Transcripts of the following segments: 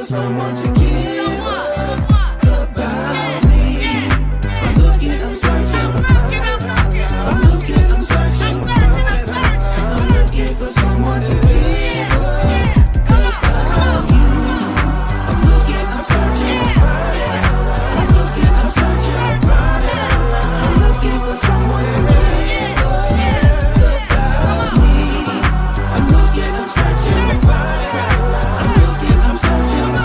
someone to give about me. I'm looking, I'm searching. I'm looking, I'm searching. I'm looking for someone to give about you. I'm looking, I'm searching. I'm looking, I'm searching. I'm looking for someone to give about me. I'm looking, I'm searching. I'm looking, I'm searching.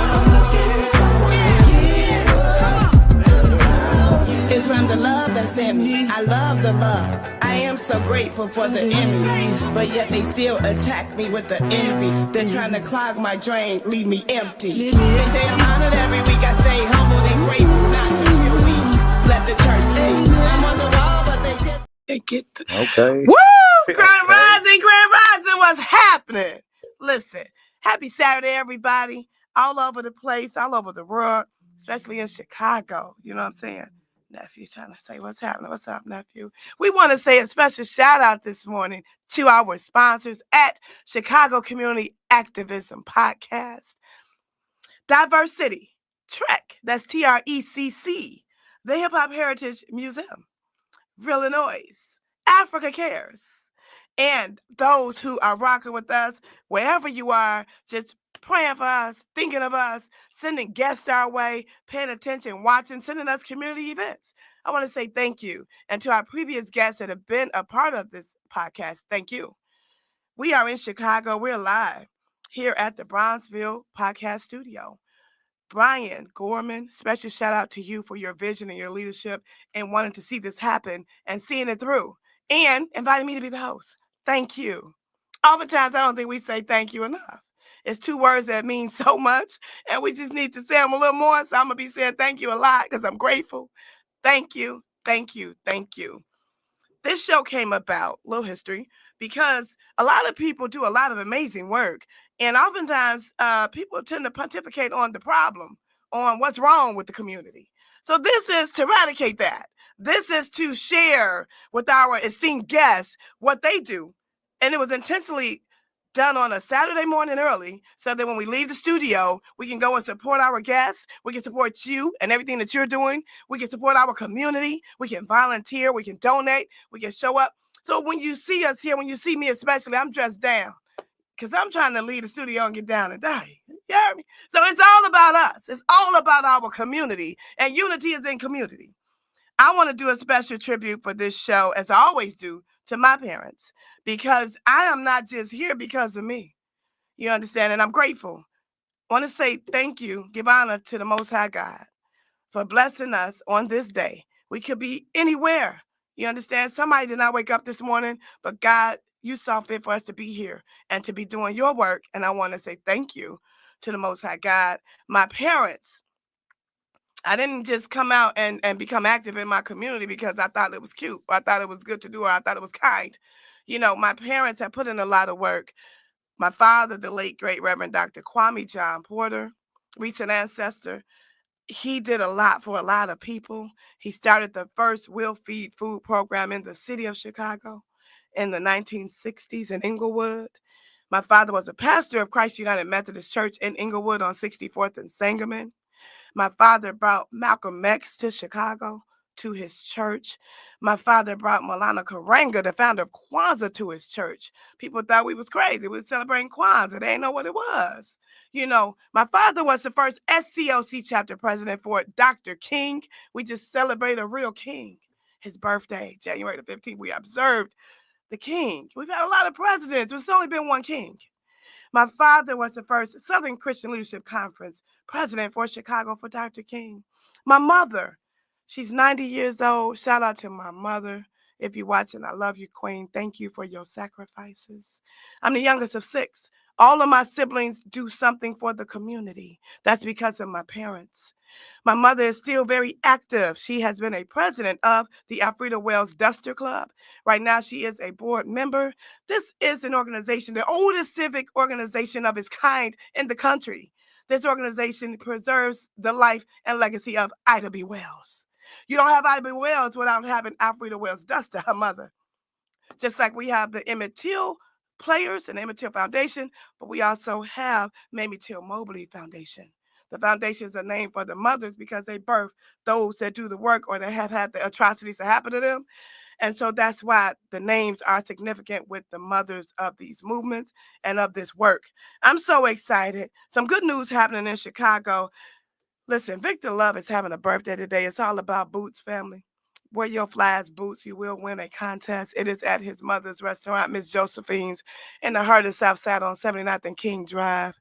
I'm looking for someone to give about you. It's from the love that's in me. I love the love. I am so grateful for the enemy, but yet they still attack me with the envy. They're trying to clog my drain, leave me empty. They say I'm honored every week. I say humbled and grateful, not to feel weak. Let the church speak. I'm on the wall, but they just can't get the... Okay. Woo! Grand Rising, what's happening? Listen, happy Saturday, everybody. All over the place, all over the world, especially in Chicago. You know what I'm saying? Nephew trying to say what's happening. What's up, nephew? We want to say a special shout out this morning to our sponsors at Chicago Community Activism Podcast, Diversity Trek, that's TRECC, the Hip Hop Heritage Museum, Real Noise, Africa Cares, and those who are rocking with us, wherever you are, just praying for us, thinking of us, sending guests our way, paying attention, watching, sending us community events. I want to say thank you. And to our previous guests that have been a part of this podcast, thank you. We are in Chicago. We're live here at the Bronzeville Podcast Studio. Brian Gorman, special shout out to you for your vision and your leadership and wanting to see this happen and seeing it through and inviting me to be the host. Thank you. Oftentimes, I don't think we say thank you enough. It's two words that mean so much, and we just need to say them a little more. So I'm going to be saying thank you a lot because I'm grateful. Thank you, thank you, thank you. This show came about, little history, because a lot of people do a lot of amazing work. And oftentimes, people tend to pontificate on the problem, on what's wrong with the community. So this is to eradicate that. This is to share with our esteemed guests what they do. And it was intentionally done on a Saturday morning early so that when we leave the studio, we can go and support our guests. We can support you and everything that you're doing. We can support our community. We can volunteer. We can donate. We can show up. So when you see us here, when you see me especially, I'm dressed down because I'm trying to leave the studio and get down and dirty. You hear me? So it's all about us. It's all about our community, and unity is in community. I want to do a special tribute for this show, as I always do, to my parents, because I am not just here because of me. You understand? And I'm grateful. I want to say thank you, give honor to the Most High God for blessing us on this day. We could be anywhere. You understand? Somebody did not wake up this morning, but God, you saw fit for us to be here and to be doing your work. And I want to say thank you to the Most High God. My parents, I didn't just come out and become active in my community because I thought it was cute, or I thought it was good to do, or I thought it was kind. You know, my parents have put in a lot of work. My father, the late, great Reverend Dr. Kwame John Porter, recent ancestor, he did a lot for a lot of people. He started the first Will Feed food program in the city of Chicago in the 1960s in Inglewood. My father was a pastor of Christ United Methodist Church in Inglewood on 64th and Sangamon. My father brought Malcolm X to Chicago, to his church. My father brought Maulana Karanga, the founder of Kwanzaa, to his church. People thought we was crazy. We were celebrating Kwanzaa. They didn't know what it was. You know, my father was the first SCLC chapter president for Dr. King. We just celebrate a real king. His birthday, January the 15th, we observed the king. We've had a lot of presidents. There's only been one king. My father was the first Southern Christian Leadership Conference president for Chicago for Dr. King. My mother, she's 90 years old. Shout out to my mother. If you're watching, I love you, Queen. Thank you for your sacrifices. I'm the youngest of 6. All of my siblings do something for the community. That's because of my parents. My mother is still very active. She has been a president of the Alfreda Wells Duster Club. Right now, she is a board member. This is an organization, the oldest civic organization of its kind in the country. This organization preserves the life and legacy of Ida B. Wells. You don't have Ida B. Wells without having Alfreda Wells Duster, her mother. Just like we have the Emmett Till players and Emmett Till Foundation, but we also have Mamie Till Mobley Foundation. The foundations are named for the mothers because they birth those that do the work or that have had the atrocities that happen to them. And so that's why the names are significant with the mothers of these movements and of this work. I'm so excited. Some good news happening in Chicago. Listen, Victor Love is having a birthday today. It's all about boots, family. Wear your flyers boots. You will win a contest. It is at his mother's restaurant, Miss Josephine's, in the heart of Southside on 79th and King Drive.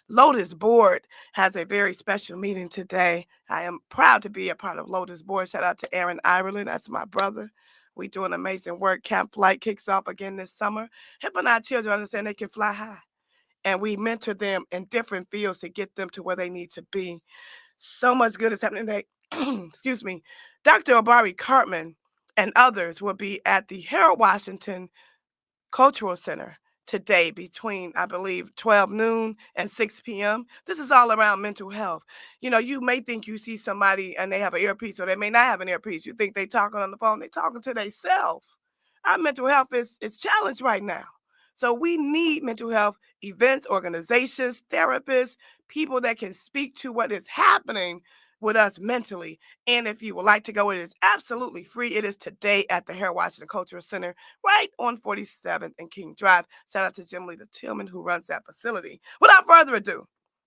Lotus Board has a very special meeting today. I am proud to be a part of Lotus Board. Shout out to Aaron Ireland. That's my brother. We doing amazing work. Camp Flight kicks off again this summer. Helping our children understand they can fly high. And we mentor them in different fields to get them to where they need to be. So much good is happening today. Excuse me. Dr. Obari Cartman and others will be at the Harold Washington Cultural Center today between, I believe, 12 noon and 6 p.m. This is all around mental health. You know, you may think you see somebody and they have an earpiece, or they may not have an earpiece. You think they talking on the phone. They talking to themselves. Our mental health is challenged right now. So we need mental health events, organizations, therapists, people that can speak to what is happening with us mentally. And if you would like to go, it is absolutely free. It is today at the Harold Washington Cultural Center, right on 47th and King Drive. Shout out to Jim Lee Tillman, who runs that facility. Without further ado,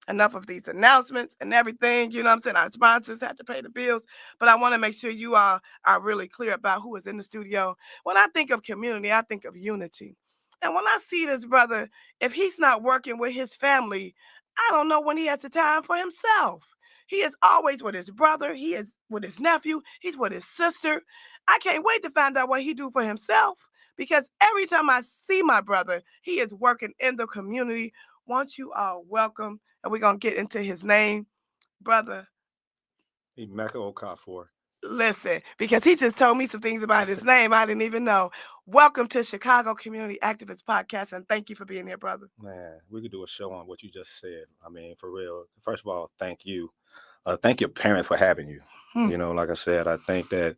enough of these announcements and everything. You know what I'm saying? Our sponsors have to pay the bills, but I want to make sure you all are really clear about who is in the studio. When I think of community, I think of unity. And when I see this brother, if he's not working with his family, I don't know when he has the time for himself. He is always with his brother. He is with his nephew. He's with his sister. I can't wait to find out what he do for himself, because every time I see my brother, he is working in the community. Want you all welcome, and we're going to get into his name. Brother Emeka Okafor. Listen, because he just told me some things about his name I didn't even know. Welcome to Chicago Community Activist Podcast, and thank you for being here, brother. Man, we could do a show on what you just said. I mean, for real. First of all, thank you. Thank your parents for having you. You know, like I said, I think that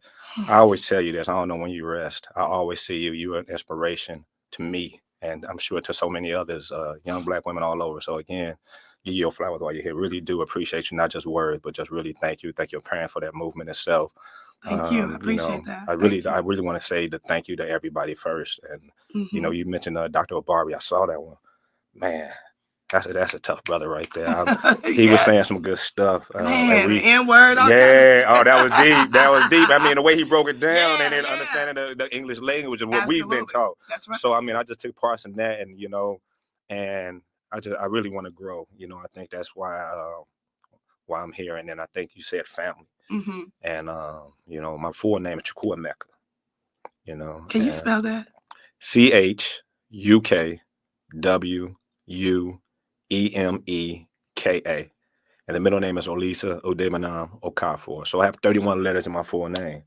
I always tell you this. I don't know when you rest. I always see you. You're an inspiration to me, and I'm sure to so many others, young Black women all over. So again, give you your flowers while you're here. Really do appreciate you, not just words, but just really thank you. Thank your parents for that movement itself. Thank you. I appreciate that. I really want to say the thank you to everybody first. And you know, you mentioned Dr. Obari. I saw that one. Man, that's a tough brother right there. He was saying some good stuff. Man, the N-word. Yeah. Oh, that was deep. That was deep. I mean, the way he broke it down and then understanding the English language and what we've been taught. That's right. So I mean, I just took parts in that, and you know, and I really want to grow. You know, I think that's why I'm here. And then I think you said family. And you know, my full name is Emeka. You know, can you spell that? CHUKWUEMEKA, and the middle name is Olisa Odemanam Okafor. So I have 31 letters in my full name.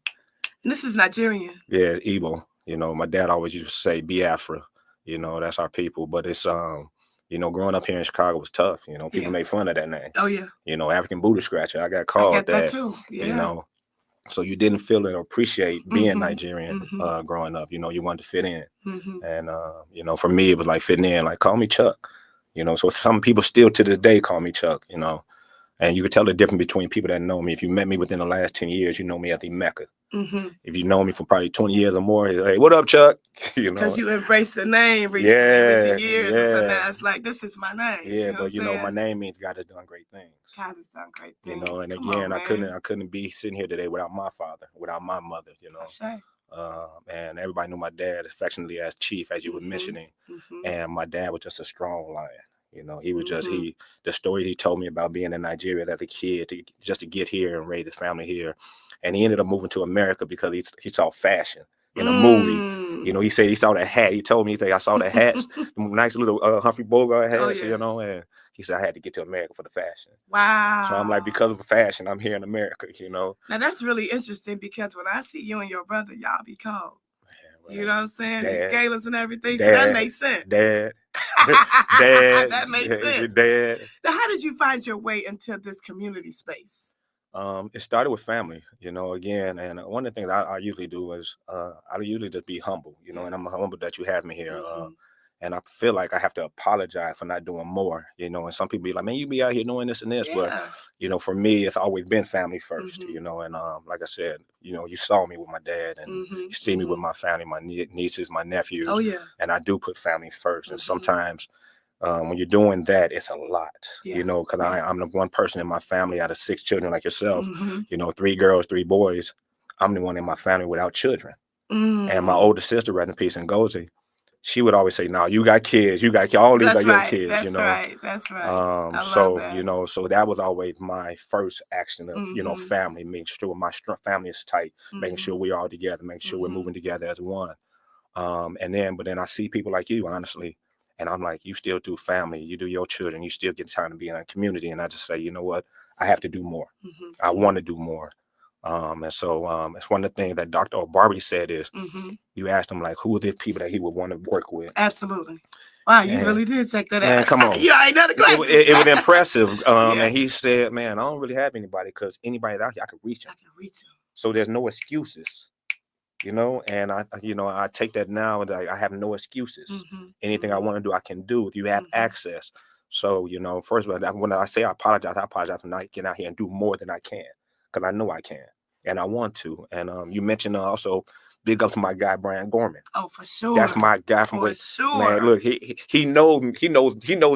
And this is Nigerian. Yeah, it's Igbo. You know, my dad always used to say Biafra. You know, that's our people. But it's you know, growing up here in Chicago was tough. You know, people made fun of that name. Oh yeah. You know, African booty scratcher. I got called that too. Yeah. You know, so you didn't feel it or appreciate being Nigerian growing up. You know, you wanted to fit in. And you know, for me, it was like fitting in. Like, call me Chuck. You know, so some people still to this day call me Chuck. You know, and you could tell the difference between people that know me. If you met me within the last 10 years, you know me as Emeka. If you know me for probably 20 years or more, hey, what up, Chuck? You know, because you embraced the name recent years. And so now it's like, this is my name. Yeah, you know but you know, my name means God has done great things. God has done great things. You know, and again, I couldn't be sitting here today without my father, without my mother. You know, and everybody knew my dad affectionately as Chief, as you were mentioning, and my dad was just a strong lion. You know, he was just the story he told me about being in Nigeria as a kid to get here and raise his family here. And he ended up moving to America because he saw fashion in a movie. You know, he said he saw that hat. He told me, I saw the hats, nice little Humphrey Bogart hats, you know, and he said I had to get to America for the fashion. Wow. So I'm like, because of the fashion, I'm here in America, you know. Now that's really interesting, because when I see you and your brother, y'all be cold. Well, you know what I'm saying? These galas and everything. So that makes sense. Dad. That makes sense. Dad. Now, how did you find your way into this community space? It started with family, again, and one of the things I usually do is I usually just be humble, and I'm humble that you have me here. And I feel like I have to apologize for not doing more, and some people be like, man, you be out here doing this and this. But, for me, it's always been family first, and like I said, you saw me with my dad and you see me with my family, my nieces, my nephews. Oh, yeah. And I do put family first. And sometimes when you're doing that, it's a lot, because I'm the one person in my family out of 6 children like yourself, 3 girls, 3 boys. I'm the one in my family without children. And my older sister, rest in peace, Ngozi, she would always say, "No, you got kids. You got all these are your kids." That's right. That's right. So that. So that was always my first action of family, making sure my family is tight, making sure we're all together, making sure we're moving together as one. But then I see people like you, honestly, and I'm like, you still do family, you do your children, you still get time to be in a community, and I just say, you know what, I have to do more. I want to do more. And so it's one of the things that Dr. Barbie said is you asked him, like, who are the people that he would want to work with? Absolutely. Wow, you really did check that out. Man, come on. You ain't another question. It was impressive. And he said, man, I don't really have anybody because anybody out here, I can reach them. So there's no excuses, and I take that now and I have no excuses. Anything I want to do, I can do. You have access. So, first of all, when I say I apologize for not getting out here and do more than I can. Because I know I can and I want to. And you mentioned also big up to my guy Brian Gorman. Oh, for sure. That's my guy from for sure. Man, look, he knows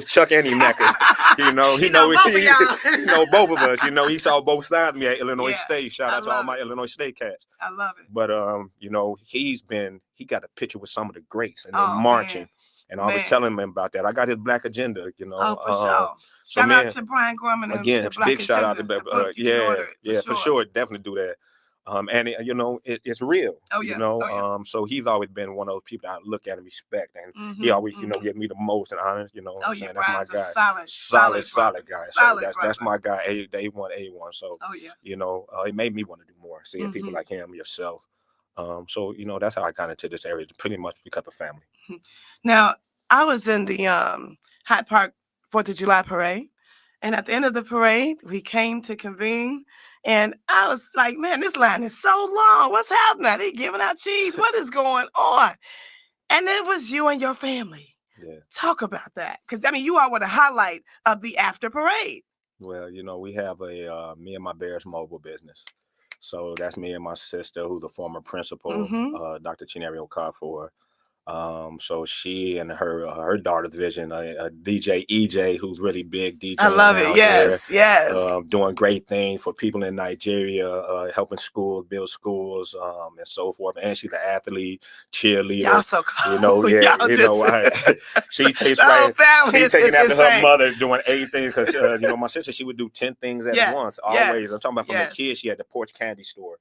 Chuck and Emeka. He know both of us. He saw both sides of me at Illinois State. Shout out to all my Illinois State cats. I love it. But he got a picture with some of the greats and they're marching. Man. And I was telling him about that. I got his Black Agenda, Oh, for sure. Shout out to Brian Gorman. Again, the Black big shout out Agenda, to for sure. Definitely do that. And it's real. Oh yeah. So he's always been one of those people I look at and respect, and he always give me the most and honor. That's Brian's my guy. Solid guy. So that's my guy. A1. So it made me want to do more. Seeing people like him, yourself. So that's how I got into this area, pretty much because of family. Now I was in the Hyde Park 4th of July parade. And at the end of the parade, we came to convene. And I was like, man, this line is so long. What's happening? They giving out cheese. What is going on? And it was you and your family. Yeah. Talk about that. Because, you all were the highlight of the after parade. Well, we have a Me and My Bears mobile business. So that's me and my sister, who's a former principal, Dr. Chineri Okafor. So she and her daughter's vision, DJ EJ, who's really big DJ. I love it. Yes. Doing great things for people in Nigeria, helping schools, build schools, and so forth. And she's an athlete, cheerleader. Y'all so cool. She takes she's taking after her mother, doing 8 things because my sister, she would do 10 things at once. Always. I'm talking about from a kid. She had the Porch Candy Store.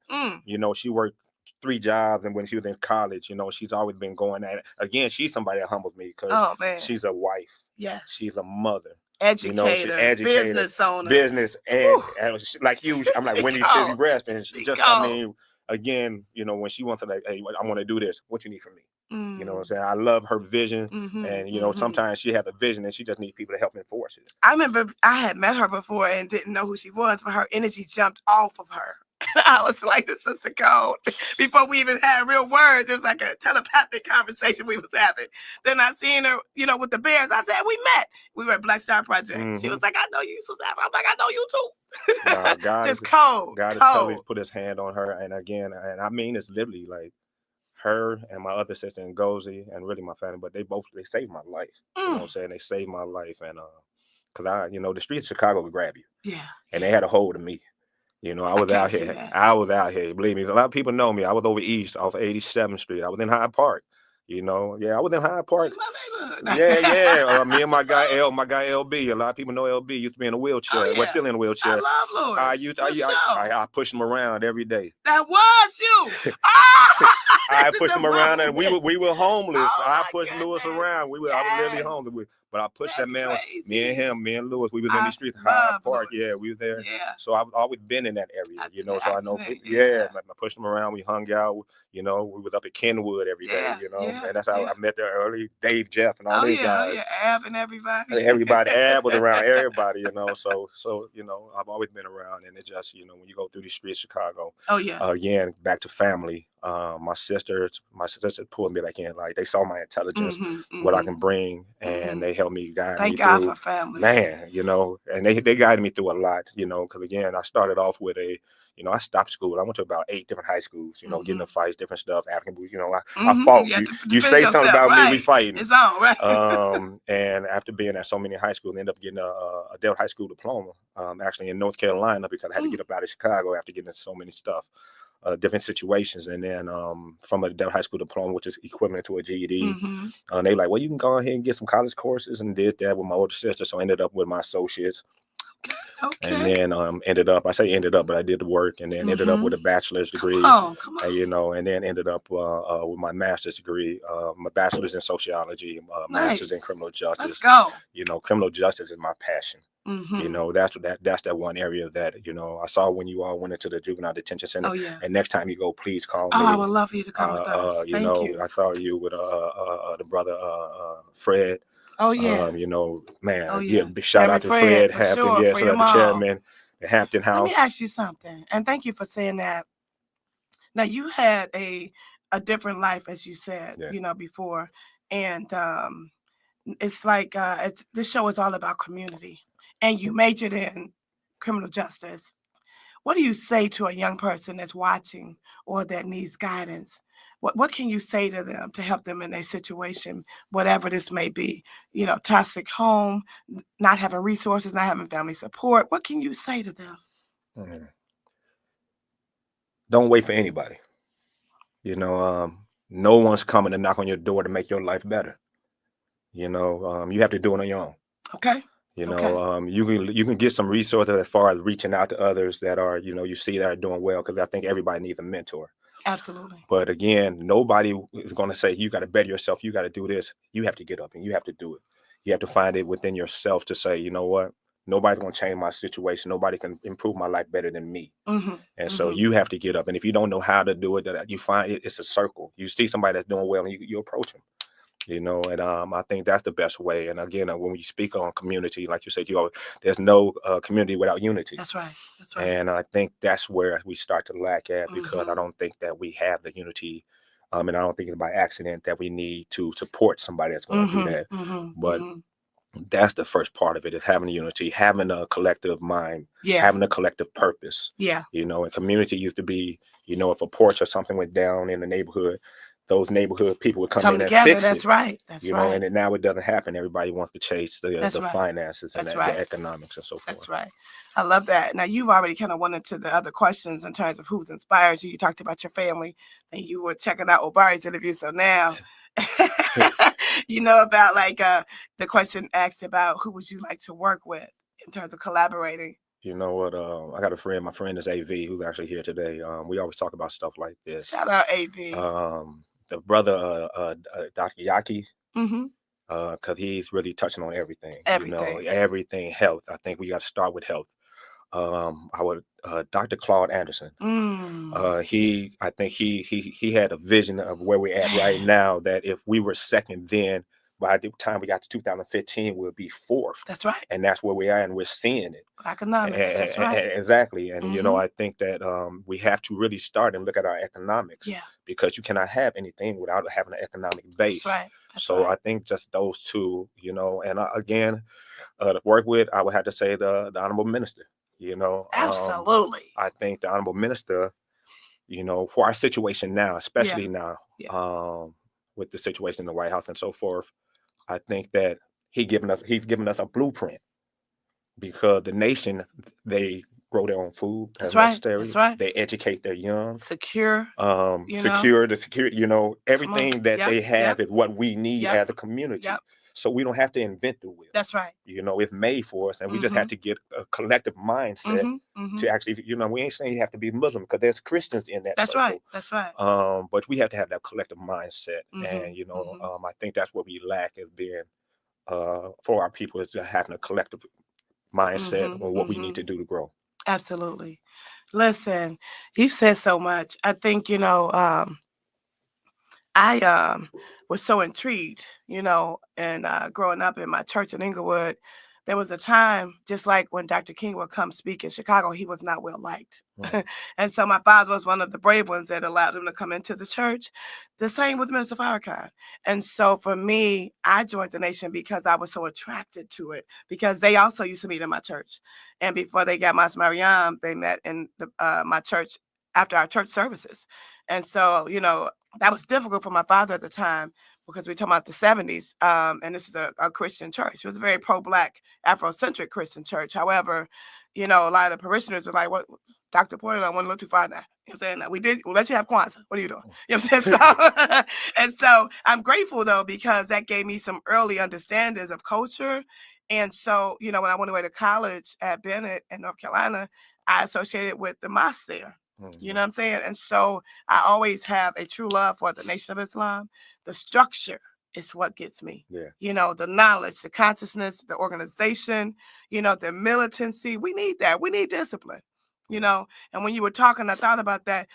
She worked 3 jobs, and when she was in college, she's always been going at it. Again, she's somebody that humbles me because she's a wife. Yes, she's a mother, educator, business owner, and she, like you. I'm like, when should you rest? And she just, again, when she wants to, like, hey, I want to do this. What you need from me? You know what I'm saying? I love her vision, and sometimes she has a vision, and she just needs people to help enforce it. I remember I had met her before and didn't know who she was, but her energy jumped off of her. I was like, this is the code. Before we even had real words, it was like a telepathic conversation we was having. Then I seen her, with the Bears. I said, we met. We were at Black Star Project. She was like, I know you, Sista Afrika. I'm like, I know you too. God just cold. God has totally put his hand on her. And again, I mean, it's literally like her and my other sister Ngozi and really my family, but they saved my life. You know what I'm saying? They saved my life. And because the streets of Chicago would grab you. Yeah. And they had a hold of me. I was out here. I was out here. Believe me, a lot of people know me. I was over east off 87th Street. I was in Hyde Park. I was in Hyde Park. Me and my guy LB. A lot of people know LB used to be in a wheelchair. We're still in a wheelchair. I love Lewis. I pushed him around every day. That was you. I pushed him around, and we were homeless. I pushed Lewis around. I was literally homeless. But I pushed that man. Me and Lewis, we was in the streets, Hyde Park. Yeah, we was there. Yeah. So I've always been in that area, so I know. I pushed him around. We hung out. We was up at Kenwood every day. man. That's how I met there early. Dave, Jeff, and all these guys. Oh yeah, Ab and everybody. Everybody, Ab was around everybody, So I've always been around, and it just, when you go through these streets of Chicago. Oh yeah. Again, back to family. My sister pulled me back in. Like, they saw my intelligence, what I can bring, and they helped me guide me through. Thank God for family, man. And they guided me through a lot. Because again, I started off with I stopped school. I went to about 8 different high schools, getting in fights, different stuff, African boots, I fought. You say something about me, we fighting. It's on, right? And after being at so many high schools, I ended up getting a adult high school diploma, actually in North Carolina, because I had to get up out of Chicago after getting into so many stuff, different situations. And then from a adult high school diploma, which is equivalent to a GED, they like, well, you can go ahead and get some college courses, and did that with my older sister. So I ended up with my associates. Okay. And then ended up, but I did the work, and then ended up with a bachelor's degree. Come on. And then ended up with my master's degree, my bachelor's in sociology, master's in criminal justice. Let's go. Criminal justice is my passion. That's that one area that, I saw when you all went into the juvenile detention center. Oh, yeah. And next time you go, please call me. Oh, I would love for you to come with us. Thank you. I saw you with the brother Fred. Oh yeah. Man, Oh, yeah. Big shout out to Fred Hampton, sure, so the chairman, the Hampton House. Let me ask you something, and thank you for saying that. Now, you had a different life, as you said, before, and it's like this show is all about community, and you majored in criminal justice. What do you say to a young person that's watching or that needs guidance? What can you say to them to help them in their situation, whatever this may be? Toxic home, not having resources, not having family support. What can you say to them? Don't wait for anybody. No one's coming to knock on your door to make your life better. You have to do it on your own. Okay. You can get some resources as far as reaching out to others that are, you see that are doing well, because I think everybody needs a mentor. Absolutely. But again, nobody is going to say, you got to better yourself. You got to do this. You have to get up and you have to do it. You have to find it within yourself to say, you know what? Nobody's going to change my situation. Nobody can improve my life better than me. And so you have to get up. And if you don't know how to do it, that you find it's a circle. You see somebody that's doing well and you approach them. And I think that's the best way. And again, when we speak on community, like you said, there's no community without unity. That's right. And I think that's where we start to lack at, because I don't think that we have the unity. And I don't think it's by accident that we need to support somebody that's going to do that. But that's the first part of it, is having unity, having a collective mind, having a collective purpose. And community used to be, if a porch or something went down in the neighborhood, those neighborhood people would come in together. And fix that's it. Right. That's right. And now it doesn't happen. Everybody wants to chase the finances and the economics and so forth. That's right. I love that. Now, you've already kind of went into the other questions in terms of who's inspired you. You talked about your family, and you were checking out Obari's interview. So now, about like the question asked about who would you like to work with in terms of collaborating. You know what? I got a friend. My friend is AV, who's actually here today. We always talk about stuff like this. Shout out AV. The brother, Dr. Yaki, because he's really touching on everything. Everything health. I think we got to start with health. Dr. Claude Anderson. I think he had a vision of where we're at right now, that if we were second then, by the time we got to 2015, we'll be fourth. That's right. And that's where we are, and we're seeing it. Economics. That's right. Exactly. And, I think that we have to really start and look at our economics. Because you cannot have anything without having an economic base. That's right. I think just those two, and again, to work with, I would have to say the Honorable Minister, Absolutely. I think the Honorable Minister, for our situation now, especially now, with the situation in the White House and so forth, I think that he's given us a blueprint, because the nation, they grow their own food. That's right. That's right. They educate their young. Secure. Security, everything that they have is what we need as a community. So we don't have to invent the wheel. That's right. It's made for us, and we just have to get a collective mindset to actually, we ain't saying you have to be Muslim, because there's Christians in that. That's circle. Right. That's right. But we have to have that collective mindset, and I think that's what we lack, is being for our people, is just having a collective mindset on what we need to do to grow. Absolutely. Listen, you said so much. I think I was so intrigued, and growing up in my church in Inglewood, there was a time, just like when Dr. King would come speak in Chicago, he was not well liked. And so my father was one of the brave ones that allowed him to come into the church. The same with Minister Farrakhan. And so for me, I joined the nation because I was so attracted to it, because they also used to meet in my church. And before they got Mas Mariam, they met in my church after our church services. And so, that was difficult for my father at the time, because we're talking about the 70s, and this is a Christian church. It was a very pro-Black, Afrocentric Christian church. However, a lot of the parishioners were like, "What, Dr. Porter, I went a little too far now." You know what I'm saying? We'll let you have Kwanzaa. What are you doing? You know what I'm saying? So, and so I'm grateful, though, because that gave me some early understandings of culture. And so, when I went away to college at Bennett in North Carolina, I associated with the mosque there. You know what I'm saying? And so I always have a true love for the Nation of Islam. The structure is what gets me. Yeah. The knowledge, the consciousness, the organization, the militancy. We need that. We need discipline, And when you were talking, I thought about that.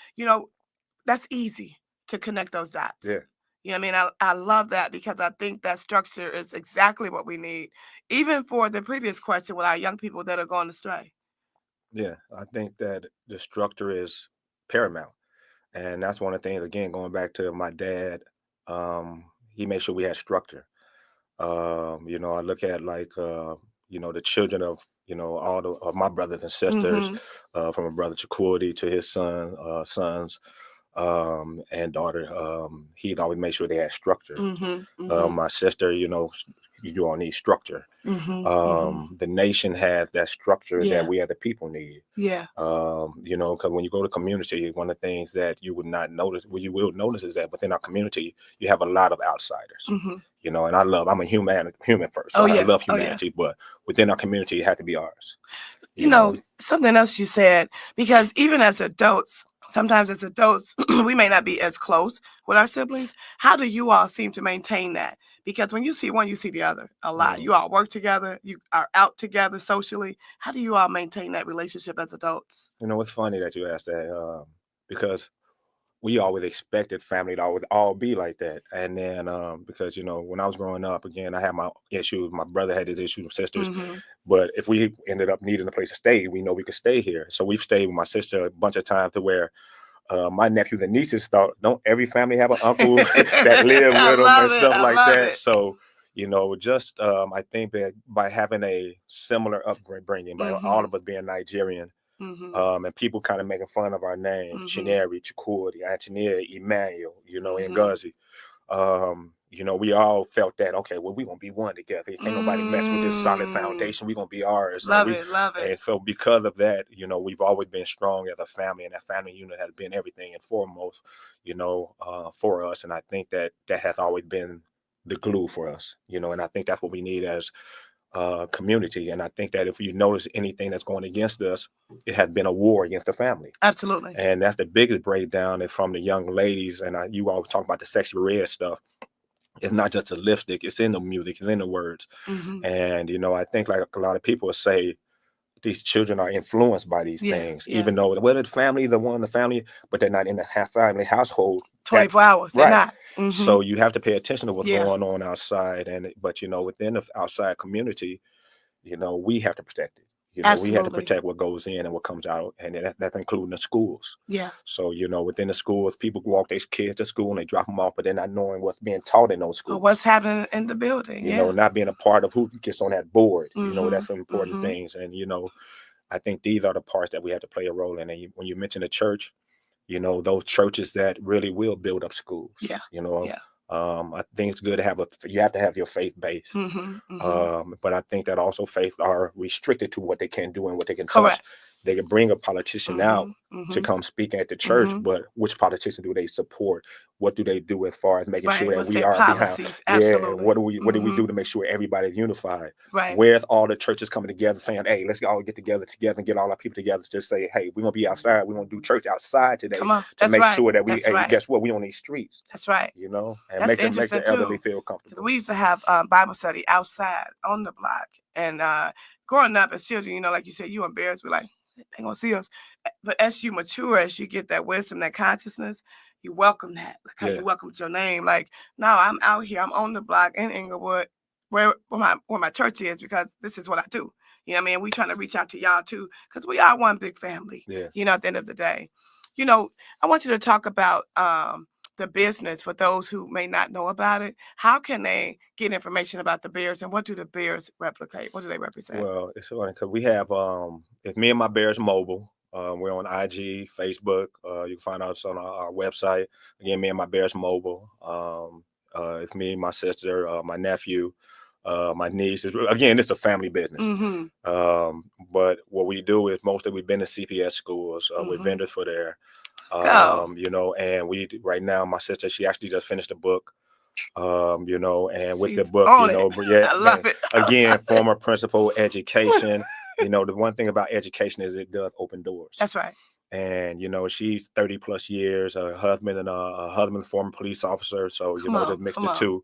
That's easy to connect those dots. Yeah. You know what I mean? I love that, because I think that structure is exactly what we need, even for the previous question with our young people that are going astray. Yeah, I think that the structure is paramount. And that's one of the things, again, going back to my dad, he made sure we had structure. I look at the children of, all of my brothers and sisters, from my brother Chakurdi to his sons, and daughter. He'd always make sure they had structure. My sister, you all need structure. The nation has that structure that we as the people need. Yeah. Because when you go to community, one of the things that you would not notice, what you will notice, is that within our community, you have a lot of outsiders. And I'm a human first. So I love humanity, but within our community, it has to be ours. Something else you said, because even as adults, sometimes as adults, we may not be as close with our siblings. How do you all seem to maintain that? Because when you see one, you see the other a lot. You all work together. You are out together socially. How do you all maintain that relationship as adults? It's funny that you asked that, because we always expected family to always all be like that. And then because, when I was growing up, again, I had my issues. My brother had his issues with sisters. But if we ended up needing a place to stay, we know we could stay here. So we've stayed with my sister a bunch of times, to where my nephews and nieces thought, don't every family have an uncle that live with them and stuff like that? So, I think that by having a similar upbringing, by all of us being Nigerian, and people kind of making fun of our names, Chineri, Chukwudi, Antonia, Emmanuel, and Guzzi. We all felt that, okay, well, we're going to be one together. Can't nobody mess with this solid foundation. We're going to be ours. Love it. And so because of that, we've always been strong as a family, and that family unit has been everything and foremost, for us. And I think that has always been the glue for us, and I think that's what we need as community. And I think that if you notice anything that's going against us, it has been a war against the family. Absolutely. And that's the biggest breakdown is from the young ladies. And you always talk about the sexy red stuff. It's not just the lipstick, it's in the music, it's in the words. And I think like a lot of people say these children are influenced by these things, even though whether the family, but they're not in the family household 24 hours. They're not. So you have to pay attention to what's going on outside. But within the outside community, we have to protect it. We have to protect what goes in and what comes out, and that's including the schools. Yeah. So within the schools, people walk their kids to school and they drop them off, but they're not knowing what's being taught in those schools. Or what's happening in the building. Not being a part of who gets on that board. That's some important things. And I think these are the parts that we have to play a role in. And when you mention the church, those churches that really will build up schools. I think it's good to you have to have your faith base. But I think that also faith are restricted to what they can do and what they can touch. They can bring a politician out to come speak at the church, but which politician do they support? What do they do as far as making sure that we are policies? behind? Absolutely. Yeah, what do we do to make sure everybody's unified? Right. Where's all the churches coming together saying, hey, let's all get together and get all our people together to say, hey, we're going to be outside. We're going to do church outside today to make sure that we, guess what? We on these streets. That's right. And that's make the elderly feel comfortable. We used to have Bible study outside on the block. And growing up as children, like you said, you embarrassed. We're like, they ain't gonna see us. But as you mature, as you get that wisdom, that consciousness, you welcome that. Like how you welcomed your name. Like, no, I'm out here. I'm on the block in Inglewood where my church is, because this is what I do. You know what I mean? We trying to reach out to y'all too, because we are one big family. You know, at the end of the day. You know, I want you to talk about the business for those who may not know about it. How can they get information about the Bears, and what do the Bears replicate? What do they represent? Well, it's funny because we have it's Me and My Bears Mobile. We're on IG, Facebook. You can find us on our website. Again, Me and My Bears Mobile. It's me, my sister, my nephew, my niece. Again, it's a family business. But what we do is mostly we've been to CPS schools. We're vendors for there. You know, and we right now, my sister, she actually just finished a book. You know, and with the book, you know, I love it. Again, former principal, education. You know, the one thing about education is it does open doors. That's right. And you know, she's 30 plus years. Her husband former police officer. So you know, just mixed the two.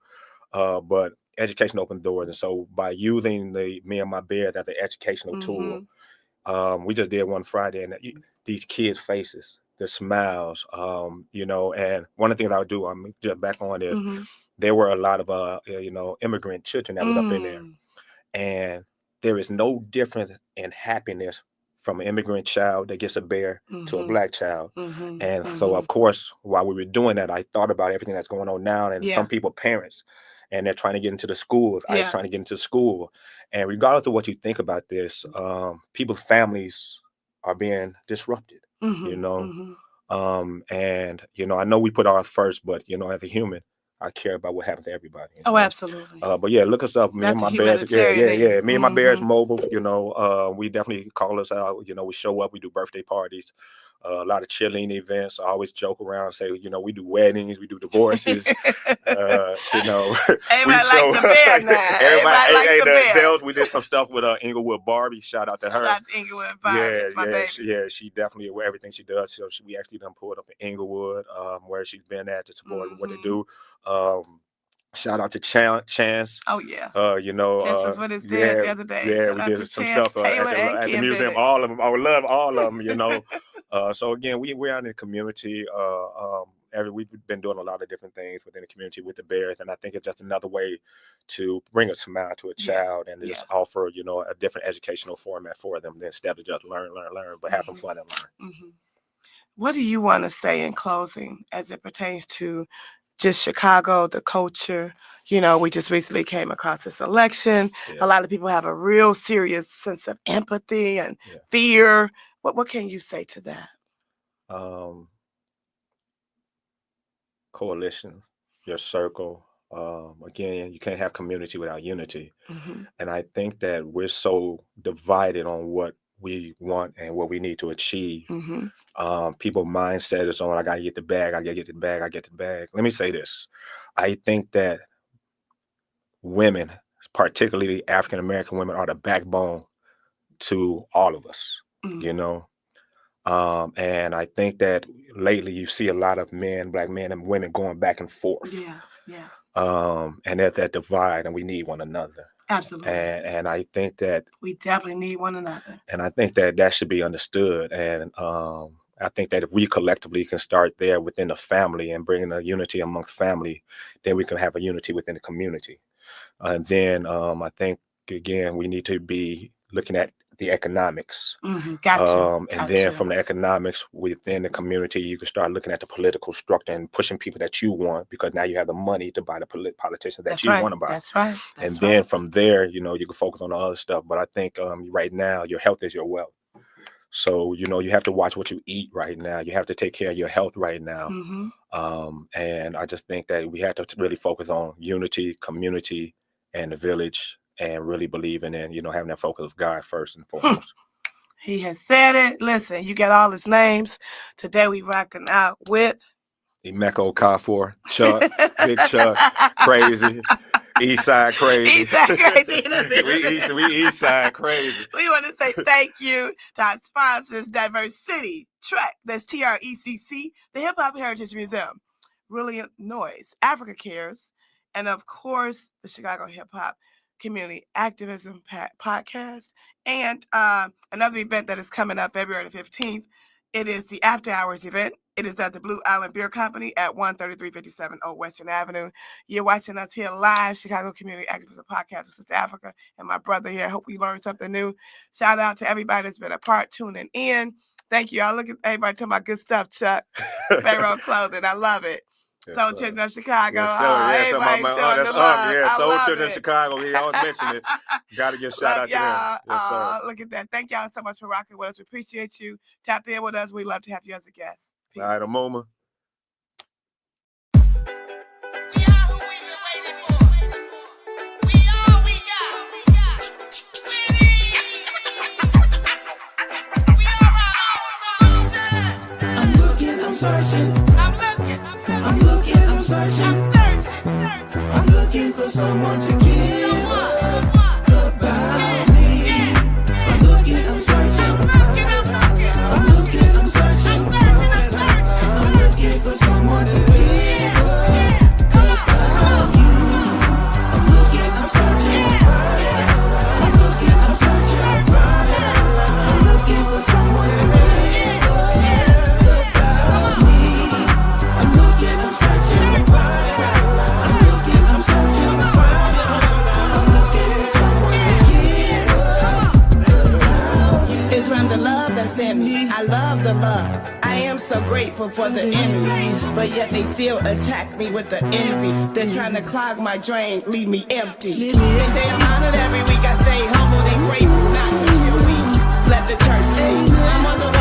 But education opened doors, and so by using the Me and My Bears as an educational tool, we just did one Friday, and these kids' faces, the smiles, you know, and one of the things I would do, I'm just back on is there were a lot of you know, immigrant children that was up in there, and there is no difference in happiness from an immigrant child that gets a bear to a black child. And so of course, while we were doing that, I thought about everything that's going on now, and some people, parents, and they're trying to get into the schools. I was trying to get into school, and regardless of what you think about this, people's families are being disrupted. You know, and you know, I know we put ours first, but you know, as a human, I care about what happens to everybody. Oh, absolutely. But yeah, look us up. Me and My Bears. Yeah. Me and My Bears Mobile. You know, we definitely call us out. You know, we show up. We do birthday parties. A lot of cheerleading events. I always joke around, say, you know, we do weddings, we do divorces. You know, everybody likes a bear now. Everybody likes a bear. We did some stuff with Inglewood Barbie. Shout out to her. Shout out to Inglewood Barbie. She definitely, everything she does. So we actually done pulled up in Inglewood, where she's been at to support what they do. Shout out to Chance. Oh yeah. You know, Chance was with us there the other day. Yeah, we did some stuff at the museum. All of them. I would love all of them. You know. So again, we're out in the community. We've been doing a lot of different things within the community with the Bears, and I think it's just another way to bring a smile to a child and just offer, you know, a different educational format for them instead of just learn, but have some fun and learn. What do you want to say in closing as it pertains to just Chicago, the culture? You know, we just recently came across this election. A lot of people have a real serious sense of empathy and fear. What can you say to that? Coalition, your circle. Again, you can't have community without unity. And I think that we're so divided on what we want and what we need to achieve. People's mindset is on, I gotta get the bag, I gotta get the bag, I get the bag. Let me say this. I think that women, particularly African American women, are the backbone to all of us. You know, and I think that lately you see a lot of men, black men and women, going back and forth. And there's that divide, and we need one another. Absolutely. And I think that we definitely need one another. And I think that should be understood. And I think that if we collectively can start there within the family and bringing a unity amongst family, then we can have a unity within the community. And then I think, again, we need to be looking at the economics. Gotcha. And then from the economics within the community, you can start looking at the political structure and pushing people that you want, because now you have the money to buy the politicians that you want to buy. That's right. And then from there, you know, you can focus on the other stuff. But I think right now, your health is your wealth. So, you know, you have to watch what you eat right now. You have to take care of your health right now. And I just think that we have to really focus on unity, community, and the village, and really believing in, you know, having that focus of God first and foremost. He has said it. Listen, you got all his names. Today we rocking out with Emeka, Okafor, Chuck, Big Chuck, Crazy, Eastside Crazy. Eastside Crazy. we Eastside Crazy. We want to say thank you to our sponsors, Diverse City, Trek, that's TRECC, the Hip Hop Heritage Museum, Brilliant Noise, Africa Cares, and of course, the Chicago Hip Hop Community Activism podcast, and another event that is coming up February the 15th. It is the After Hours event. It is at the Blue Island Beer Company at 13357 Old Western Avenue. You're watching us here live, Chicago Community Activism Podcast with Sista Afrika and my brother here. I hope we learned something new. Shout out to everybody that's been a part tuning in. Thank you. Y'all look at everybody talking about good stuff, Chuck. Pharaoh Clothing. I love it. Yes, Soul Children of Chicago. Yes, Everybody showing the love. Yeah, Soul I Children love of Chicago. We always mention it. Got to give a shout out to them. Yes, sir. Look at that. Thank y'all so much for rocking with us. We appreciate you. Tap in with us. We'd love to have you as a guest. Peace. All right, a moment. We are who we've been waiting for. We are, we got. We are our own solution. I'm looking, I'm searching. I'm looking. I'm looking, I'm searching. I'm looking for someone to give about me. I'm looking, I'm searching. I'm looking, I'm searching. I'm looking for someone to give about you. I'm looking, I'm searching. I'm looking, I'm searching. I'm looking for someone to give about me. I'm looking, I'm searching. I'm looking, I'm searching. I'm looking for someone to give about you. It's from the love that's in me. I love the love. I am so grateful for the enemy, but yet they still attack me with the envy. They're trying to clog my drain, leave me empty. They say I'm honored every week. I say humbled and grateful, not to feel weak. Let the church speak. I'm on the